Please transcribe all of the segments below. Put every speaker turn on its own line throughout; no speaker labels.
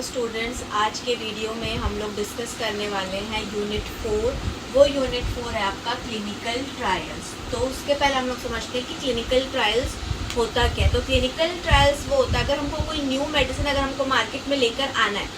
Students, आज के video में हम लोग डिस्कस करने वाले हैं यूनिट 4। वो यूनिट 4 है आपका क्लिनिकल ट्रायल्स। तो उसके पहले हम लोग समझते हैं कि क्लिनिकल ट्रायल्स होता क्या है। तो क्लिनिकल ट्रायल्स वो होता है अगर हमको कोई न्यू मेडिसिन अगर हमको मार्केट में लेकर आना है,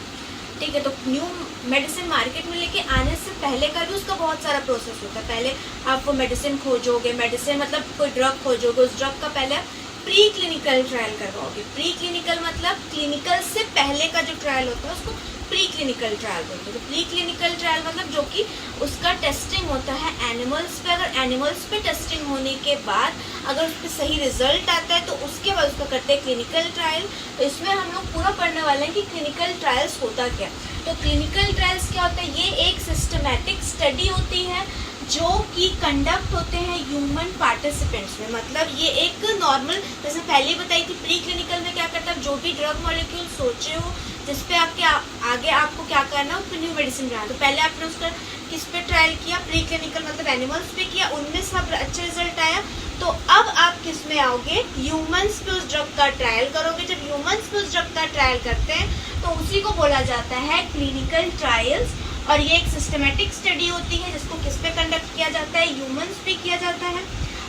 ठीक है। तो न्यू मेडिसिन मार्केट में लेके आने से पहले का भी उसका बहुत सारा प्रोसेस होता है। पहले आप वो मेडिसिन खोजोगे, मेडिसिन मतलब कोई ड्रग खोजोगे, उस ड्रग का पहले प्री क्लिनिकल ट्रायल करवाओगे। प्री क्लिनिकल मतलब क्लिनिकल से पहले का जो ट्रायल होता है उसको प्री क्लिनिकल ट्रायल बोलते हैं। तो प्री क्लिनिकल ट्रायल मतलब जो कि उसका टेस्टिंग होता है एनिमल्स पे। अगर एनिमल्स पे टेस्टिंग होने के बाद अगर उस पर सही रिजल्ट आता है तो उसके बाद उसका करते हैं क्लिनिकल ट्रायल। तो इसमें हम लोग पूरा पढ़ने वाले हैं कि क्लिनिकल ट्रायल्स होता क्या। तो क्लिनिकल ट्रायल्स क्या होता है, ये एक सिस्टमैटिक स्टडी होती है जो कि कंडक्ट होते हैं ह्यूमन पार्टिसिपेंट्स में। मतलब ये एक नॉर्मल, जैसे पहले बताई थी, प्री क्लिनिकल में क्या करता है, जो भी ड्रग मॉलिक्यूल सोचे हो जिसपे आपके आगे आपको क्या करना है, उस पर न्यू मेडिसिन बनाना। तो पहले आपने उसका किस पे ट्रायल किया, प्री क्लिनिकल मतलब एनिमल्स पे किया, उनमें सब अच्छे रिजल्ट आया। तो अब आप किस में आओगे, ह्यूमंस पे उस ड्रग का ट्रायल करोगे। जब ह्यूमंस पे उस ड्रग का ट्रायल करते हैं तो उसी को बोला जाता है क्लिनिकल ट्रायल्स। और ये एक सिस्टमेटिक स्टडी होती है जिसको किस पे कंडक्ट किया जाता है, ह्यूमंस पे किया जाता है।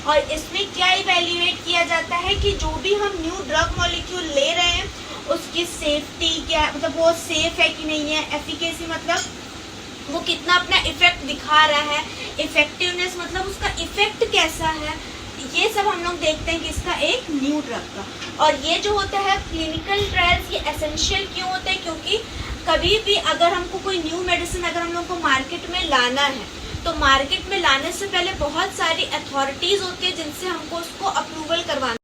और इसमें क्या इवेल्युएट किया जाता है कि जो भी हम न्यू ड्रग मॉलिक्यूल ले रहे हैं उसकी सेफ्टी क्या, मतलब वो सेफ है कि नहीं है, एफिकेसी मतलब वो कितना अपना इफेक्ट दिखा रहा है, इफेक्टिवनेस मतलब उसका इफेक्ट कैसा है, ये सब हम लोग देखते हैं कि इसका एक न्यू ड्रग का। और ये जो होता है क्लिनिकल ट्रायल्स, ये एसेंशियल क्यों होता है, क्योंकि कभी भी अगर हमको कोई न्यू मेडिसिन अगर हम लोग को मार्केट में लाना है तो मार्केट में लाने से पहले बहुत सारी अथॉरिटीज़ होती है जिनसे हमको उसको अप्रूवल करवाना,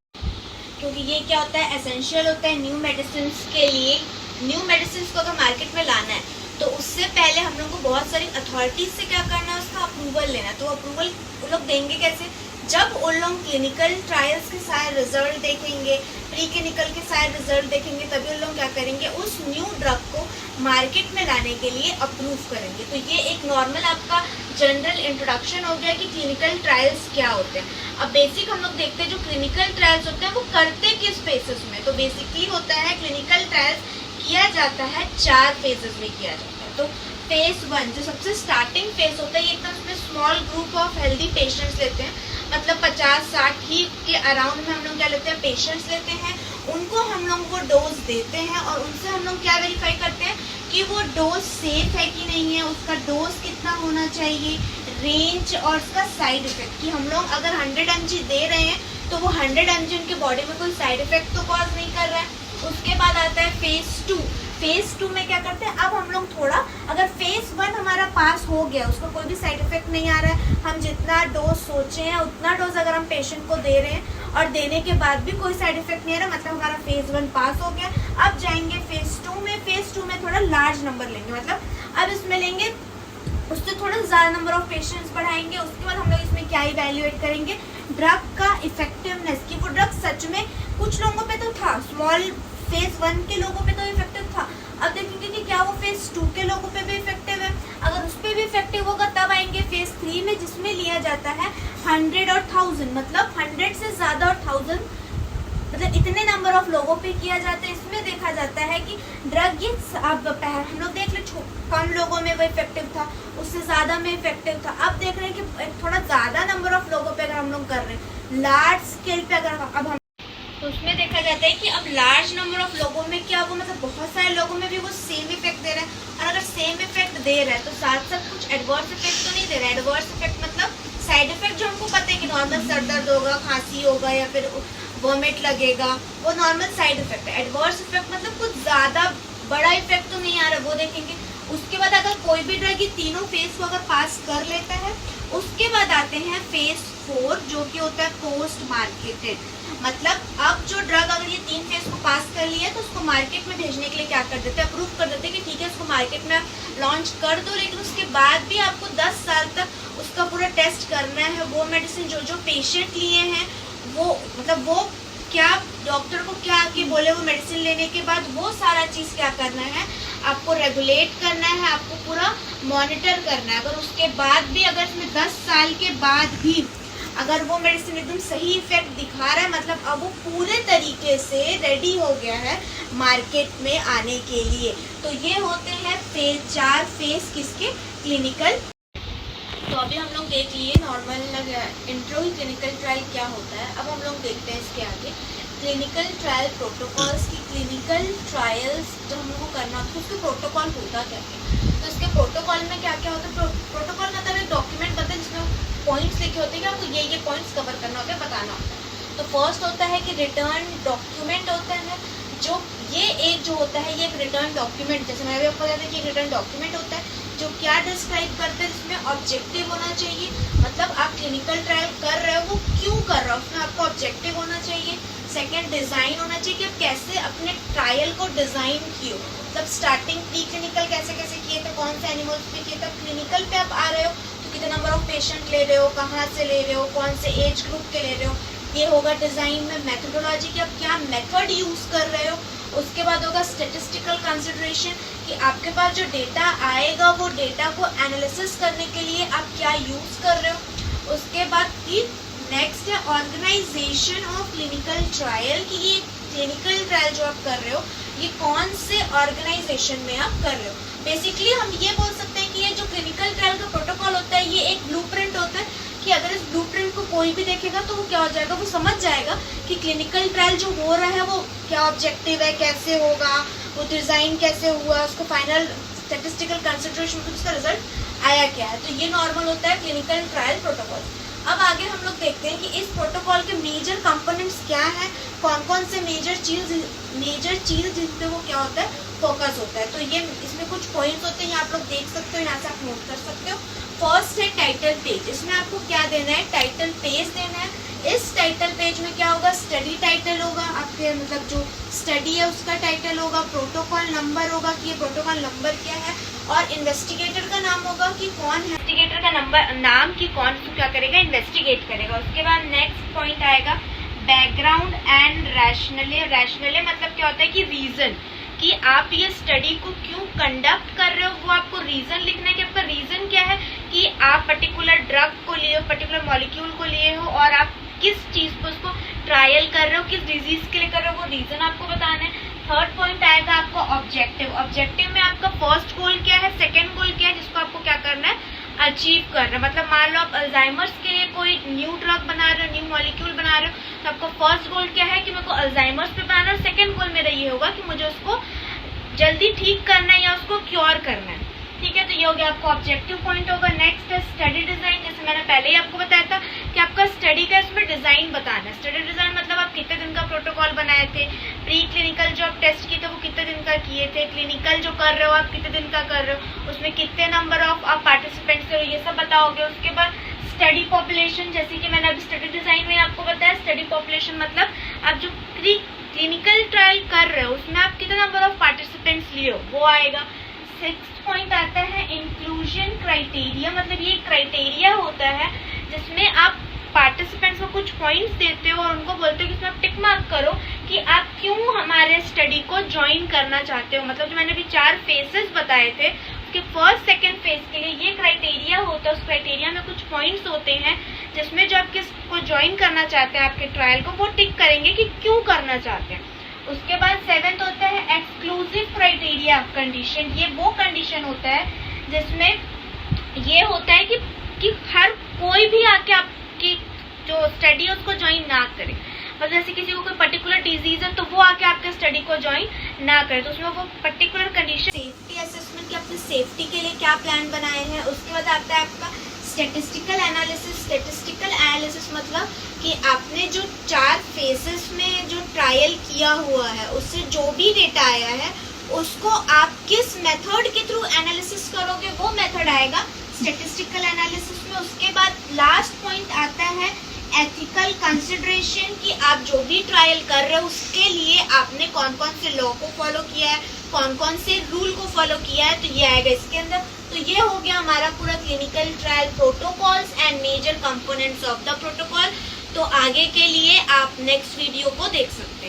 क्योंकि ये क्या होता है, एसेंशियल होता है न्यू मेडिसिन के लिए। न्यू मेडिसिन को अगर मार्केट में लाना है तो उससे पहले हम लोग को बहुत सारी अथॉरिटीज़ से क्या करना है, उसका अप्रूवल लेना है। तो अप्रूवल वो लोग देंगे कैसे, जब उन लोग क्लिनिकल ट्रायल्स के सारे रिजल्ट देखेंगे, प्री क्लिनिकल के सारे रिजल्ट देखेंगे, तभी उन लोग क्या करेंगे, उस न्यू ड्रग को मार्केट में लाने के लिए अप्रूव करेंगे। तो ये एक नॉर्मल आपका जनरल इंट्रोडक्शन हो गया कि क्लिनिकल ट्रायल्स क्या होते हैं। अब बेसिक हम लोग देखते हैं जो क्लिनिकल ट्रायल्स होते हैं वो करते किस फेजेस में। तो बेसिकली होता है क्लिनिकल ट्रायल्स किया जाता है 4 फेजेस में किया जाता है। तो फेज 1 जो सबसे स्टार्टिंग फेज होता है, एकदम उसमें small group of healthy patients लेते हैं, मतलब 50-60 ही के अराउंड में हम लोग क्या लेते हैं, पेशेंट्स लेते हैं। उनको हम लोग वो डोज देते हैं और उनसे हम लोग क्या वेरीफाई करते हैं कि वो डोज सेफ है कि नहीं है, उसका डोज कितना होना चाहिए, रेंज और उसका साइड इफेक्ट, कि हम लोग अगर 100 mg दे रहे हैं तो वो 100 mg उनके बॉडी में कोई साइड इफेक्ट तो कॉज नहीं कर रहा है। उसके बाद आता है फेज 2। फेज 2 में क्या करते हैं, अब हम लोग थोड़ा, अगर फेज 1 हमारा पास हो गया, उसका कोई भी साइड इफेक्ट नहीं आ रहा है, हम जितना डोज सोचे हैं उतना डोज अगर हम पेशेंट को दे रहे हैं और देने के बाद भी कोई साइड इफेक्ट नहीं आ रहा, मतलब हमारा फेज 1 पास हो गया। अब जाएंगे फेज 2 में। फेज 2 में थोड़ा लार्ज नंबर लेंगे, मतलब अब इसमें लेंगे उससे थोड़ा ज़्यादा नंबर ऑफ पेशेंट्स बढ़ाएंगे। उसके बाद हम लोग इसमें क्या इवैल्यूएट करेंगे, ड्रग का इफेक्टिवनेस, कि वो ड्रग सच में कुछ लोगों पे तो था, स्मॉल फेज 1 के लोगों पे तो इफेक्टिव था, अब देखेंगे कि क्या वो फेज 2 के लोगों पे भी इफेक्टिव है। अगर उस पर भी इफेक्टिव होगा तब आएंगे फेज 3 में, जिसमें लिया जाता है 100 और 1000, मतलब 100 से ज़्यादा और 1000, मतलब इतने नंबर ऑफ लोगों पे किया जाता है। इसमें देखा जाता है कि ड्रग ये अब हम लोग देख रहे कम लोगों में वो इफेक्टिव था, उससे ज़्यादा में इफेक्टिव था। अब देख रहे हैं कि थोड़ा ज़्यादा नंबर ऑफ लोगों पे अगर हम लोग कर रहे हैं, लार्ज स्केल पे अगर अब हम, तो उसमें देखा जाता है कि अब लार्ज नंबर ऑफ लोगों में क्या वो, मतलब बहुत सारे लोगों में भी वो सेम इफेक्ट दे रहा है। और अगर सेम इफेक्ट दे रहा है तो साथ साथ कुछ एडवर्स इफेक्ट तो नहीं दे रहा है। एडवर्स इफेक्ट मतलब साइड इफेक्ट जो हमको पता है कि नॉर्मल सर दर्द होगा, खांसी होगा या फिर वॉमिट लगेगा, वो नॉर्मल साइड इफेक्ट है। एडवर्स इफेक्ट मतलब कुछ ज़्यादा बड़ा इफेक्ट तो नहीं आ रहा, वो देखेंगे। उसके बाद अगर कोई भी ड्रग ये तीनों फेज को अगर पास कर लेता है, उसके बाद आते हैं फेज 4 जो कि होता है पोस्ट मार्केटेड। मतलब अब जो ड्रग अगर ये 3 फेज को पास कर लिया तो उसको मार्केट में भेजने के लिए क्या कर देते हैं, अप्रूव कर देते हैं कि ठीक है इसको मार्केट में लॉन्च कर दो, लेकिन उसके बाद भी आपको 10 साल तक उसका पूरा टेस्ट करना है। वो मेडिसिन जो जो पेशेंट लिए हैं वो, मतलब वो क्या डॉक्टर को क्या आके बोले वो मेडिसिन लेने के बाद, वो सारा चीज़ क्या करना है, आपको रेगुलेट करना है, आपको पूरा मॉनिटर करना है। अगर उसके बाद भी, अगर इसमें 10 साल के बाद भी अगर वो मेडिसिन एकदम सही इफेक्ट दिखा रहा है, मतलब अब वो पूरे तरीके से रेडी हो गया है मार्केट में आने के लिए। तो ये होते हैं चार फेज किसके, क्लिनिकल। तो अभी हम लोग देख लिए नॉर्मल इंट्रो ही क्लिनिकल ट्रायल क्या होता है। अब हम लोग देखते हैं इसके आगे क्लिनिकल ट्रायल प्रोटोकॉल्स की। क्लिनिकल ट्रायल्स जो हम लोग को करना होता है उसके प्रोटोकॉल होता क्या है। तो इसके प्रोटोकॉल में क्या क्या होता है, प्रोटोकॉल मतलब एक डॉक्यूमेंट बनता है जिसमें पॉइंट्स लिखे होते हैं कि आपको ये पॉइंट्स कवर करना होता है, बताना होता है। तो फर्स्ट होता है कि रिटर्न डॉक्यूमेंट होता है, जो ये एक जो होता है ये एक रिटर्न डॉक्यूमेंट, जैसे मैंने भी आपको बताया था कि एक रिटर्न डॉक्यूमेंट होता है जो क्या डिस्क्राइब करते हैं, जिसमें ऑब्जेक्टिव होना चाहिए, मतलब आप क्लिनिकल ट्रायल कर रहे हो वो क्यों कर रहे हो, उसमें आपको ऑब्जेक्टिव होना चाहिए। सेकेंड, डिज़ाइन होना चाहिए कि आप कैसे अपने ट्रायल को डिज़ाइन किए हो, मतलब स्टार्टिंग प्री क्लिनिकल कैसे कैसे किए थे, कौन से एनिमल्स पे किए थे, क्लिनिकल पे आप आ रहे हो तो कितने नंबर ऑफ पेशेंट ले रहे हो, कहाँ से ले रहे हो, कौन से एज ग्रुप के ले रहे हो, ये होगा डिज़ाइन में। मेथोडोलॉजी की आप क्या मेथड यूज़ कर रहे हो। उसके बाद होगा स्टेटिस्टिकल कंसिडरेशन कि आपके पास जो डेटा आएगा वो डेटा को एनालिसिस करने के लिए आप क्या यूज़ कर रहे हो। उसके बाद की नेक्स्ट है ऑर्गेनाइजेशन ऑफ क्लिनिकल ट्रायल की ये क्लिनिकल ट्रायल जो आप कर रहे हो ये कौन से ऑर्गेनाइजेशन में आप कर रहे हो। बेसिकली हम ये बोल सकते हैं कि ये जो क्लिनिकल ट्रायल का प्रोटोकॉल होता है ये एक ब्लूप्रिंट होता है कि अगर इस ब्लूप्रिंट को कोई भी देखेगा तो वो क्या हो जाएगा, वो समझ जाएगा कि क्लिनिकल ट्रायल जो हो रहा है वो क्या ऑब्जेक्टिव है, कैसे होगा, वो डिज़ाइन कैसे हुआ, उसको फाइनल स्टैटिस्टिकल कंसिडरेशन उसका रिजल्ट आया क्या है। तो ये नॉर्मल होता है क्लिनिकल ट्रायल प्रोटोकॉल। अब आगे हम लोग देखते हैं कि इस प्रोटोकॉल के मेजर कंपोनेंट्स क्या हैं, कौन कौन से मेजर चीज़ जिस पे वो क्या होता है फोकस होता है। तो ये इसमें कुछ पॉइंट्स होते हैं, आप लोग देख सकते हो, यहाँ से आप नोट कर सकते हो। फर्स्ट है टाइटल पेज, इसमें आपको क्या देना है, टाइटल पेज देना है। इस टाइटल पेज में क्या होगा, स्टडी टाइटल होगा, आपके मतलब जो स्टडी है उसका टाइटल होगा, प्रोटोकॉल नंबर होगा कि ये प्रोटोकॉल नंबर क्या है, और इन्वेस्टिगेटर का नाम होगा कि कौन है, इन्वेस्टिगेटर का नंबर नाम कि कौन क्या करेगा, इन्वेस्टिगेट करेगा। उसके बाद नेक्स्ट पॉइंट आएगा बैकग्राउंड एंड रैशनले मतलब क्या होता है कि रीजन, कि आप ये स्टडी को क्यों कंडक्ट कर रहे हो, वो आपको रीजन लिखना है कि आपका रीजन क्या है कि आप पर्टिकुलर ड्रग को लिए हो, पर्टिकुलर मॉलिक्यूल को लिए हो और आप किस चीज को उसको ट्रायल कर रहे हो, किस डिजीज के लिए कर रहे हो, वो रीजन आपको बताना है। थर्ड पॉइंट आएगा आपको ऑब्जेक्टिव। ऑब्जेक्टिव में आपका फर्स्ट गोल क्या है, सेकंड गोल क्या है, जिसको आपको क्या करना है, अचीव करना है। मतलब मान लो आप अल्जाइमर्स के लिए कोई न्यू ड्रग बना रहे हो, न्यू मॉलिक्यूल बना रहे हो, तो आपका फर्स्ट गोल क्या है कि मेरे को अल्जाइमर्स पे बनाना है, सेकंड गोल मेरा ये होगा कि मुझे उसको जल्दी ठीक करना है या उसको क्योर करना है। ठीक है, तो ये हो गया आपका ऑब्जेक्टिव पॉइंट होगा। नेक्स्ट है स्टडी डिजाइन, जैसे मैंने पहले ही आपको बताया था कि आपका स्टडी का इसमें डिजाइन बताना है। स्टडी डिजाइन मतलब आप कितने दिन का प्रोटोकॉल बनाए थे, प्री क्लिनिकल जो आप टेस्ट किए थे वो कितने दिन का किए थे, क्लिनिकल जो कर रहे हो आप कितने दिन का कर रहे हो, उसमें कितने नंबर ऑफ आप पार्टिसिपेंट्स हो, ये सब बताओगे। उसके बाद स्टडी पॉपुलेशन, जैसे कि मैंने अभी स्टडी डिजाइन में आपको बताया, स्टडी पॉपुलेशन मतलब आप जो प्री क्लिनिकल ट्रायल कर रहे हो उसमें आप कितने नंबर ऑफ पार्टिसिपेंट्स लिए हो, वो आएगा। सिक्स्थ पॉइंट आता है इंक्लूजन क्राइटेरिया, मतलब ये क्राइटेरिया होता है जिसमें आप पार्टिसिपेंट्स को कुछ पॉइंट्स देते हो और उनको बोलते हो कि इसमें आप टिक मार्क करो कि आप क्यों हमारे स्टडी को ज्वाइन करना चाहते हो। मतलब जो मैंने अभी 4 फेसेस बताए थे उसके फर्स्ट सेकेंड फेज के लिए ये क्राइटेरिया होता है। उस क्राइटेरिया में कुछ पॉइंट्स होते हैं जिसमें जो आप किसको ज्वाइन करना चाहते हैं आपके ट्रायल को, वो टिक करेंगे कि क्यों करना चाहते हैं। उसके बाद 7th होता है एक्सक्लूसिव क्राइटेरिया कंडीशन। ये वो कंडीशन होता है जिसमें ये होता है कि हर कोई भी आके आपकी जो स्टडी है उसको ज्वाइन ना करे। मतलब जैसे किसी को कोई पर्टिकुलर डिजीज है तो वो आके आपके स्टडी को ज्वाइन ना करे, तो उसमें वो पर्टिकुलर कंडीशन। सेफ्टी असेसमेंट की अपनी सेफ्टी के लिए क्या प्लान बनाए हैं। उसके बाद आता है आपका स्टेटिस्टिकल एनालिसिस। स्टेटिस्टिकल एनालिसिस मतलब कि आपने जो 4 फेजेस में जो ट्रायल किया हुआ है उससे जो भी डेटा आया है उसको आप किस मेथड के थ्रू एनालिसिस करोगे, वो मेथड आएगा स्टेटिस्टिकल एनालिसिस में। उसके बाद लास्ट पॉइंट आता है एथिकल कंसिडरेशन, कि आप जो भी ट्रायल कर रहे हो उसके लिए आपने कौन कौन से लॉ को फॉलो किया है, कौन कौन से रूल को फॉलो किया है, तो ये आएगा इसके अंदर। तो ये हो गया हमारा पूरा clinical trial protocols and major components of the protocol. तो आगे के लिए आप नेक्स्ट वीडियो को देख सकते हैं।